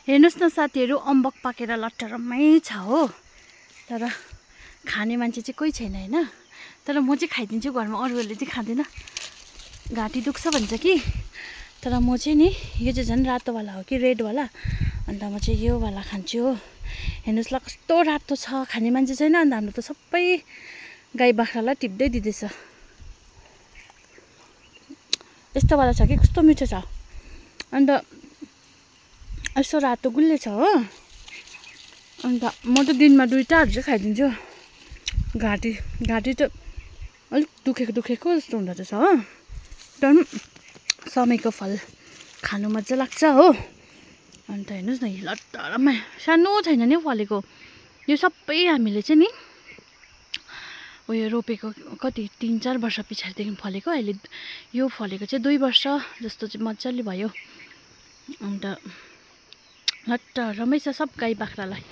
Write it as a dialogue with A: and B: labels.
A: हेर्नुहोस् न साथीहरू, अम्बक पाकेर लट्टरम्मै छ हो। तर खाने मान्छे चाहिँ कोही छैन होइन। तर म चाहिँ खाइदिन्छु घरमा, अरूहरूले चाहिँ खाँदैन, घाँटी दुख्छ भन्छ कि। तर म चाहिँ नि यो चाहिँ झन् रातोवाला हो कि रेडवाला, अन्त म चाहिँ योवाला खान्छु हो। हेर्नुहोस् ल कस्तो रातो छ, खाने मान्छे छैन। अन्त हाम्रो त सबै गाई बाख्रालाई टिप्दै दिँदैछ। यस्तोवाला छ कि कस्तो मिठो छ। अन्त यस्तो रातो गुलियो छ हो। अन्त म त दिनमा 2टाहरू चाहिँ खाइदिन्छु। घाँटी त अलिक दुखेको जस्तो हुँदो रहेछ हो। तर समयको फल खानु मजा लाग्छ हो। अन्त हेर्नुहोस् न लट्टरमा सानो छैन नि फलेको। यो सबै हामीले चाहिँ नि उयो रोपेको कति 3-4 वर्ष पछाडिदेखि फलेको। अहिले यो फलेको चाहिँ 2 वर्ष जस्तो चाहिँ मजाले भयो। अन्त लट्टरमै छ सब गाई बाख्रालाई।